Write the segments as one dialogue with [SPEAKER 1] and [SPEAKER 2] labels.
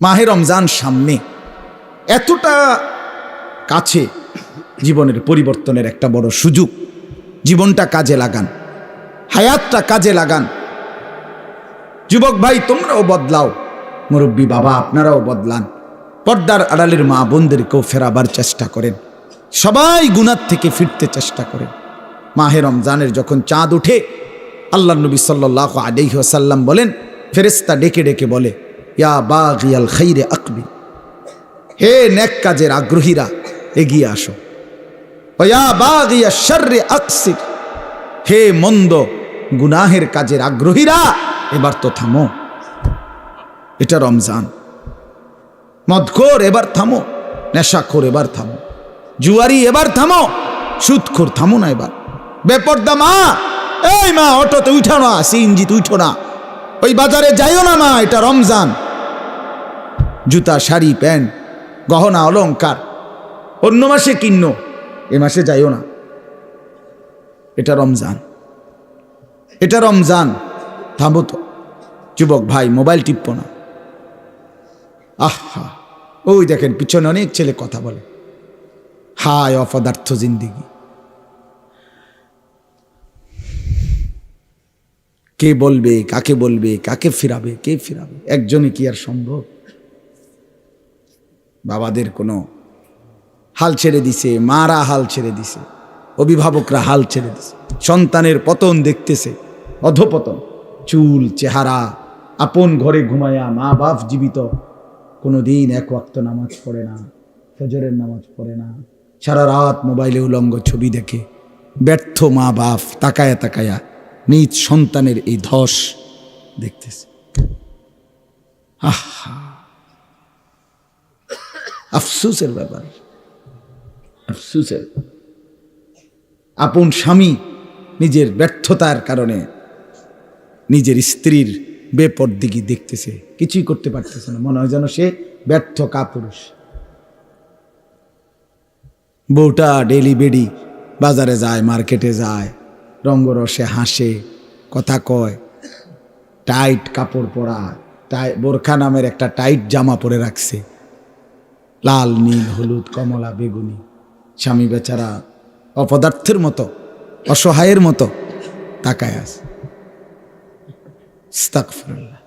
[SPEAKER 1] মাহে রমজান সামনে, এতটা কাছে, জীবনের পরিবর্তনের একটা বড় সুযোগ। জীবনটা কাজে লাগান, হায়াতটা কাজে লাগান। যুবক ভাই তোমরাও বদলাও, মুরব্বী বাবা আপনারাও বদলান, পর্দার আড়ালের মা বোনদেরকেও ফেরাবার চেষ্টা করেন, সবাই গুনাহ থেকে ফিরতে চেষ্টা করেন। মাহে রমজানের যখন চাঁদ ওঠে, আল্লাহ নবী সাল্লাল্লাহু আলাইহি ওয়াসাল্লাম বলেন, ফেরেশতা ডেকে ডেকে বলে, ইয়া বাগিয়াল খাইরে আকবিল, হে নেক কাজের আগ্রহীরা এগিয়ে আসো, ইয়া বাগিয়াশ শাররি আকসির, হে মন্দ গুনাহের কাজের আগ্রহীরা এবার তো থামো। এটা রমজান। মদখোর এবার থামো, নেশাখোর এবার থামো, জুয়ারি এবার থামো, সুদখোর থামো না এবার। বেপর্দা মা, এই মা অটোতে উঠো না, সিএনজিতে উঠো না, ওই বাজারে যাইও না মা, এটা রমজান। জুতা শাড়ি প্যান্ট গহনা অলংকার অন্য মাসে কিনো, এ মাসে যাইও না, এটা রমজান, এটা রমজান। থামো তো যুবক ভাই, মোবাইল টিপো না। আহা, ওই দেখেন পিছনে অনেক ছেলে কথা বলে, হায় অপদার্থ জিন্দিগি। কে বলবে, কাকে বলবে, কাকে ফিরাবে, কে ফিরাবে? একজনই কি আর সম্ভব? বাবাদের কোনো হাল ছেড়ে দিছে, মারা হাল ছেড়ে দিছে, অভিভাবকরা হাল ছেড়ে দিছে, সন্তানের পতন দেখতেছে, অধপতন। চুল চেহারা, আপন ঘরে ঘুমায়া, মা বাপ জীবিত, কোনোদিন এক ওয়াক্ত নামাজ পড়ে না, ফজরের নামাজ পড়ে না, সারা রাত মোবাইলে উলঙ্গ ছবি দেখে। ব্যর্থ মা বাপ তাকায়া তাকায়া নিজ সন্তানের এই ধস দেখতেছে। আহা, আফসোসের ব্যাপার, আফসোসের। আপন স্বামী নিজের ব্যর্থতার কারণে নিজের স্ত্রীর বেপরদিগি দেখতেছে, কিছুই করতে পারতেছে না, মনে হয় যেন সে ব্যর্থ কাপুরুষ। বউটা ডেলি বেডি বাজারে যায়, মার্কেটে যায়, রঙ্গরসে হাসে, কথা কয়, টাইট কাপড় পরা, বোরখা নামের একটা টাইট জামা পরে রাখছে, লাল নীল হলুদ কমলা বেগুনি। স্বামী বেচারা অপদার্থের মতো, অসহায়ের মতো তাকায় আছে। আস্তাগফিরুল্লাহ।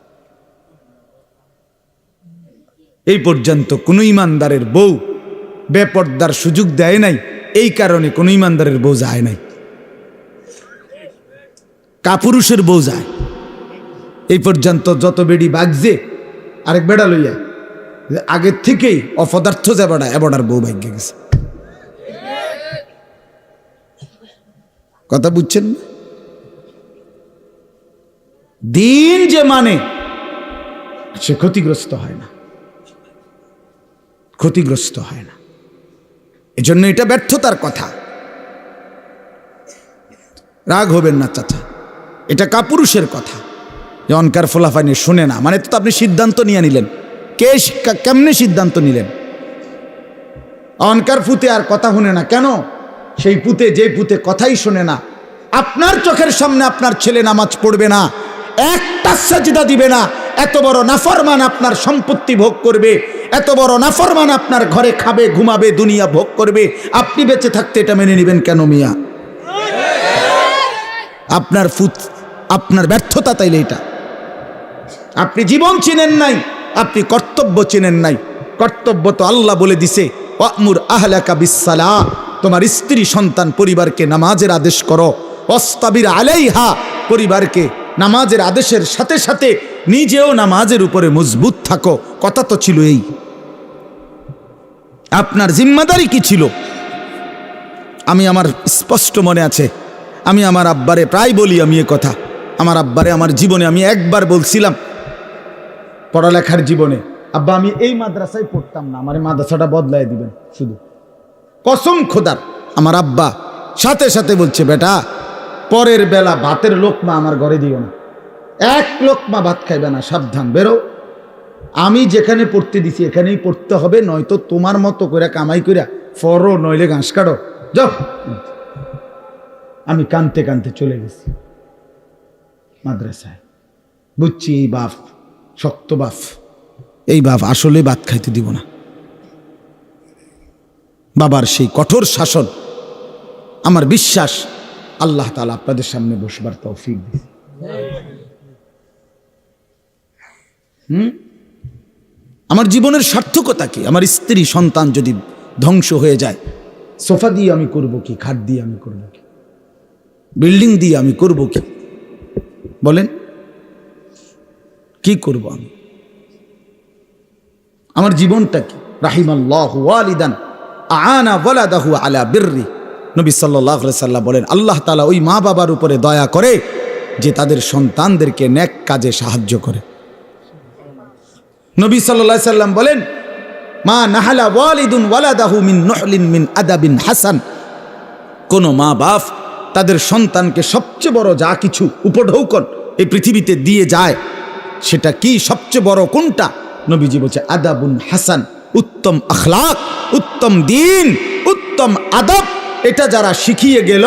[SPEAKER 1] এই পর্যন্ত কোন ইমানদারের বউ বেপর্দার সুযোগ দেয় নাই, এই কারণে কোন ইমানদারের বউ যায় নাই, কাপুরুষের বউ যায়। এই পর্যন্ত যত বেড়ি বাগছে আরেক বেড়া লইয়া, আগের থেকেই অপদার্থ যে বেড়া, এবড়ার বউ ভাগ্যে গেছে। কথা বুঝছেন? দিন যে মানে সে ক্ষতিগ্রস্ত হয় না, ক্ষতিগ্রস্ত হয় না। এজন্য এটা ব্যর্থতার কথা। রাগ হবেন না চাচা, এটা কাপুরুষের কথা। যে অনকার ফোলাফানি শুনে না মানে তো আপনি সিদ্ধান্ত নিয়ে নিলেন, কেমনে সিদ্ধান্ত নিলেন? অনকার পুতে আর কথা শুনে না কেন? সেই পুতে, যে পুতে কথাই শোনে না, আপনার চোখের সামনে আপনার ছেলে নামাজ পড়বে না, একটা সাজদা দিবে না, এত বড় নাফরমান আপনার সম্পত্তি ভোগ করবে, এত বড় নাফরমান আপনার ঘরে খাবে, ঘুমাবে, দুনিয়া ভোগ করবে, আপনি বেঁচে থাকতে এটা মেনে নেবেন কেন মিয়া? আপনার আপনার ব্যর্থতা তাইলে এটা। আপনি জীবন চিনেন নাই, আপনি কর্তব্য চিনেন নাই। কর্তব্য তো আল্লাহ বলে দিছে, ওয়ামুর আহলাকা বিসসালাহ, তোমার স্ত্রী সন্তান পরিবারকে নামাজের আদেশ করো, ওয়াসতাবির আলাইহা, পরিবারকে নামাজের আদেশের সাথে সাথে নিজেও নামাজের উপরে মজবুত থাকো। কথা তো ছিল এই। আপনার জিম্মাদারি কি ছিল? আমি আমার স্পষ্ট মনে আছে, আমি আমার আব্বারে প্রায় বলি, আমি এ কথা আমার আব্বারে আমার জীবনে আমি একবার বলছিলাম, পড়ালেখার জীবনে, আব্বা আমি এই মাদ্রাসায় পড়তাম না, আমার মাদ্রাসাটা বদলাই দিবেন শুধু। কসম খোদার, আমার আব্বা সাথে সাথে বলছে, বেটা পরের বেলা ভাতের লোকমা আমার ঘরে দিও না, এক লোকমা ভাত খাইবে না, সাবধান, বেরো। আমি যেখানে পড়তে দিছি এখানেই পড়তে হবে, নয়তো তোমার মতো করে কামাই করিয়া ফরো, নইলে ঘাস কাটো, যাও। আমি কানতে কানতে চলে গেছি মাদ্রাসায়। বুঝছি এই বাপ শক্ত বাপ, এই বাপ আসলে ভাত খাইতে দিব না। বাবার সেই কঠোর শাসন, আমার বিশ্বাস আল্লাহ তাআলা আপনাদের সামনে বসবার তৌফিক দিয়েছে। আমার জীবনের সার্থকতা কি? আমার স্ত্রী সন্তান যদি ধ্বংস হয়ে যায়, সোফা দিয়ে আমি করব কি? খাট দিয়ে আমি করব কি? বিল্ডিং দিয়ে আমি করব কি? বলেন, কি করব আমি? আমার জীবনটা কি? রাহিমাল্লাহু ওয়ালিদান আনা ওয়ালাদাহু আলা বিররি। নবী সাল্লাল্লাহু আলাইহি সাল্লাম বলেন, আল্লাহ তাআলা ওই মা বাবার উপরে দয়া করে যে তাদের সন্তানদেরকে নেক কাজে সাহায্য করে। নবী সাল্লাল্লাহু আলাইহি সাল্লাম বলেন, মা নাহালা ওয়ালিদুন ওয়ালাদাহু মিন নুহলিন মিন আদাবিন হাসান। কোন মা বাপ তাদের সন্তানকে সবচেয়ে বড় যা কিছু উপঢৌকন এই পৃথিবীতে দিয়ে যায়, সেটা কি? সবচেয়ে বড় কোনটা? নবীজি বলছে আদাবুন হাসান, উত্তম আখলাক, উত্তম দ্বীন, উত্তম আদব। এটা যারা শিখিয়ে গেল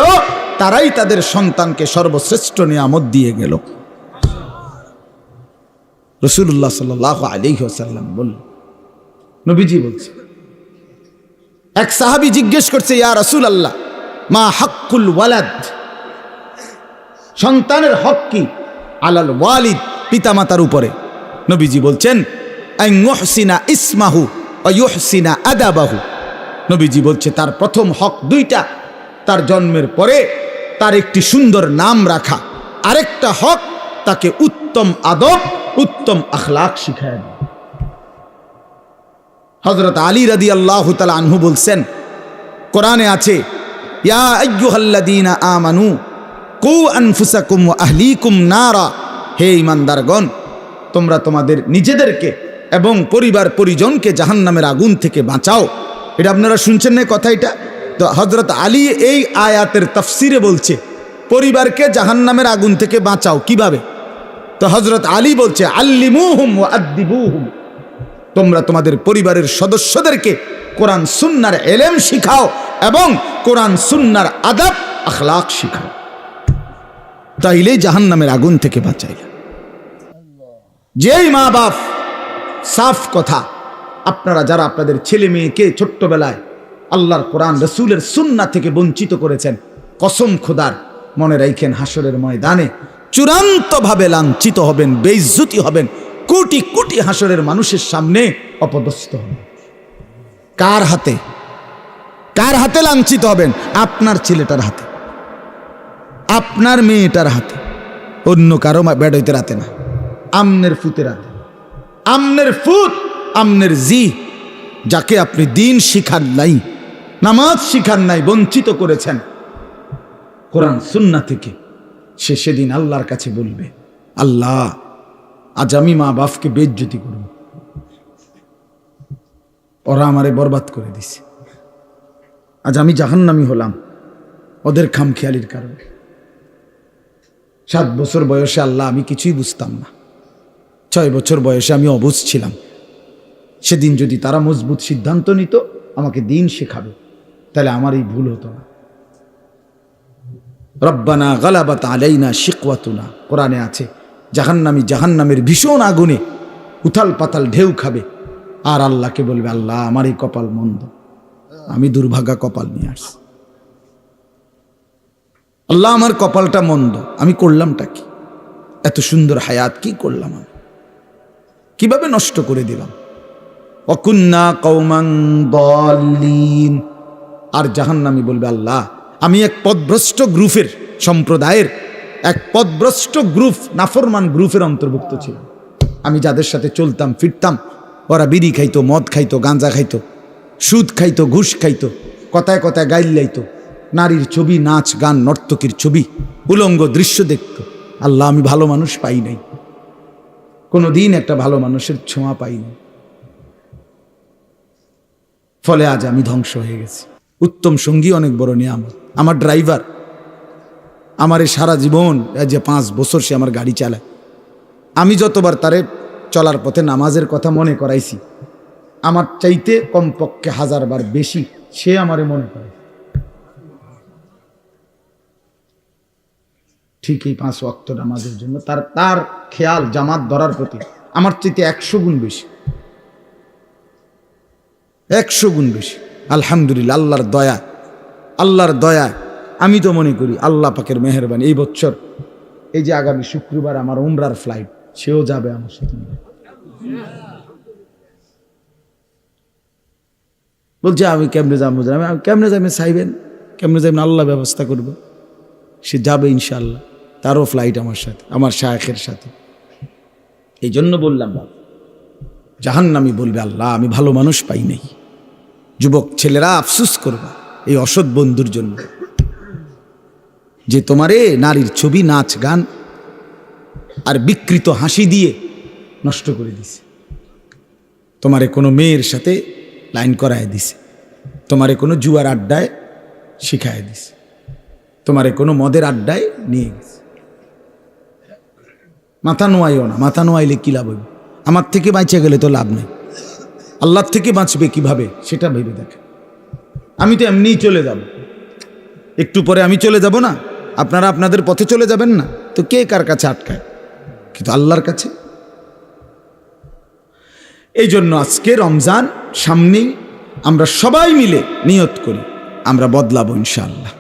[SPEAKER 1] তারাই তাদের সন্তানকে সর্বশ্রেষ্ঠ নিয়ামত দিয়ে গেল। রাসূলুল্লাহ সাল্লাল্লাহু আলাইহি ওয়াসাল্লাম বললেন, নবীজি বলছে, এক সাহাবী জিজ্ঞেস করছে, ইয়া রাসূলুল্লাহ মা হাক্কুল ওয়ালাদ, সন্তানের হক কি? আলাল ওয়ালিদ, পিতামাতার উপরে। নবীজি বলছেন আন ইউহসিনা ইসমাহু ওয়া ইউহসিনা আদাবাহু। নবীজি বলছে তার প্রথম হক দুইটা, তার জন্মের পরে তার একটি সুন্দর নাম রাখা, আরেকটা হক তাকে উত্তম আদব, উত্তম আখলাক শিখায় দেয়। হযরত আলী রাদিয়াল্লাহু তাআলা আনহু বলছেন, কোরআনে আছে, ইয়া আইয়ুহাল্লাযীনা আমানু কু আনফুসাকুম ওয়া আহলিকুম নারা। হে ঈমানদারগণ, তোমরা তোমাদের নিজেদেরকে এবং পরিবার পরিজনকে জাহান্নামের আগুন থেকে বাঁচাও। এটা আপনারা শুনছেন না কথা? এটা তো হযরত আলী এই আয়াতের তাফসিরে বলছে পরিবারকে জাহান্নামের আগুন থেকে বাঁচাও কিভাবে? তো হযরত আলী বলছে আল্লিমুহুম ওয়া আদ্দিবুহুম, তোমরা তোমাদের পরিবারের সদস্যদেরকে কোরআন সুন্নাহর ইলম শিখাও এবং কোরআন সুন্নাহর আদব আখলাক শিখাও, তাইলেই জাহান্নামের আগুন থেকে বাঁচাইলা। যেই মা বাপ, সাফ কথা, আপনারা যারা আপনাদের ছেলে মেয়েকে ছোট্টবেলায় আল্লাহর কোরআন রাসূলের সুন্নাহ থেকে বঞ্চিত করেছেন, কসম খোদার মনে রাখেন হাসরের ময়দানে চূড়ান্তভাবে লাঞ্ছিত হবেন, বেইজ্জতি হবেন, কোটি কোটি হাসরের মানুষের সামনে অপদস্থ হবেন। কার হাতে? কার হাতে লাঞ্ছিত হবেন? আপনার ছেলেটার হাতে, আপনার মেয়েটার হাতে, অন্য কারো বেড়াইতে রাতে না, আমনের ফুতের হাতে। আমনের ফুত, আমনের জি, যাকে আপনি দিন শিখান নাই, নামাজ শিখান নাই, বঞ্চিত করেছেন কোরআন সুন্নাহ থেকে, সে সেদিন আল্লাহর কাছে বলবে, আল্লাহ আজ আমি মা বাপকে বেইজ্জতি করব, ওরা আমারে বরবাদ করে দিছে, আজ আমি জাহান্নামী হলাম ওদের খামখেয়ালির কারণে। 7 বছর বয়সে আল্লাহ আমি কিছুই বুঝতাম না, 6 বছর বয়সে আমি অবুঝ ছিলাম। সেদিন যদি তারা মজবুত সিদ্ধান্ত নিত আমাকে দিন শেখাবে, তাহলে আমার এই ভুল হতো না। রব্বানা গালাবাত আলাইনা শিকওয়াতুনা, কোরআনে আছে, জাহান্নামী জাহান্নামের ভীষণ আগুনে উথাল পাতাল ঢেউ খাবে, আর আল্লাহকে বলবে, আল্লাহ আমার এই কপাল মন্দ, আমি দুর্ভাগা কপাল নিয়ে আসছি, আল্লাহ আমার কপালটা মন্দ, আমি করলামটা কি? এত সুন্দর হায়াত কি করলাম আমি? কিভাবে নষ্ট করে দিলাম? ওয়াকুন্না কওমান দাল্লিন। আর জাহান্নামী বলবে, আল্লাহ আমি এক পথভ্রষ্ট গ্রুপের, সম্প্রদায়ের এক পথভ্রষ্ট গ্রুপ, নাফরমান গ্রুপের অন্তর্ভুক্ত ছিল। আমি যাদের সাথে চলতাম ফিরতাম, ওরা বিড়ি খাইতো, মদ খাইতো, গাঁজা খাইতো, সুদ খাইতো, ঘুষ খাইতো, কথায় কথায় গাইল লাইতো, নারীর ছবি, নাচ গান, নর্তকীর ছবি, উলঙ্গ দৃশ্য দেখতো। আল্লাহ আমি ভালো মানুষ পাই নাই, কোনোদিন একটা ভালো মানুষের ছোঁয়া পাইনি, ফলে আজ আমি ধ্বংস হয়ে গেছি। উত্তম সঙ্গী অনেক বড় নিয়ামত। আমার ড্রাইভার, আমার এই সারা জীবন, যে 5 বছর সে আমার গাড়ি চালায়, আমি যতবার তারে চলার পথে নামাজের কথা মনে করাইছি, আমার চাইতে কমপক্ষে 1000 বার বেশি সে আমারে মনে করে। ঠিক এই 5 ওয়াক্ত নামাজের জন্য তার খেয়াল জামাত ধরার প্রতি আমার চাইতে 100 গুণ বেশি। 100 গুণ বেশি। আলহামদুলিল্লাহ, আল্লাহর দয়া। আমি তো মনে করি আল্লাহ পাকের মেহেরবানি, এই বছর এই যে আগামী শুক্রবার আমার উমরার ফ্লাইট, সেও যাবে আমার সাথে। বলছে আমি কেমনে যাবো, আমি কেমনে যাবেন চাইবেন, কেমনে যাবেন আল্লাহ ব্যবস্থা করবে। সে যাবে ইনশাআল্লাহ, তারও ফ্লাইট আমার সাথে, আমার শায়েখের সাথে। এই জন্য বললাম, জাহান্নামী বলবে আল্লাহ আমি ভালো মানুষ পাই নাই। যুবক ছেলেরা আফসোস করবে এই অসৎ বন্ধুর জন্য, যে তোমারে নারীর ছবি, নাচ গান আর বিকৃত হাসি দিয়ে নষ্ট করে দিছে। তোমারে কোনো মেয়ের সাথে লাইন করায় দিছে, তোমারে কোনো জুয়ার আড্ডায় শিখায় দিছে, তোমারে কোনো মদের আড্ডায় নিয়ে গেছে। মাথা নোয়াইও না, মাথা নোয়াইলে কি লাভ হবে? আমার থেকে বাঁচে গেলে তো লাভ নেই, আল্লাহর থেকে বাঁচবে কিভাবে সেটা ভেবে দেখে। আমি তো এমনিই চলে যাব, একটু পরে আমি চলে যাব না, আপনারা আপনাদের পথে চলে যাবেন না, তো কে কার কাছে আটকায়? কিন্তু আল্লাহর কাছে। এই জন্য আজকে রমজান সামনেই, আমরা সবাই মিলে নিয়ত করি আমরা বদলাবো ইনশাআল্লাহ।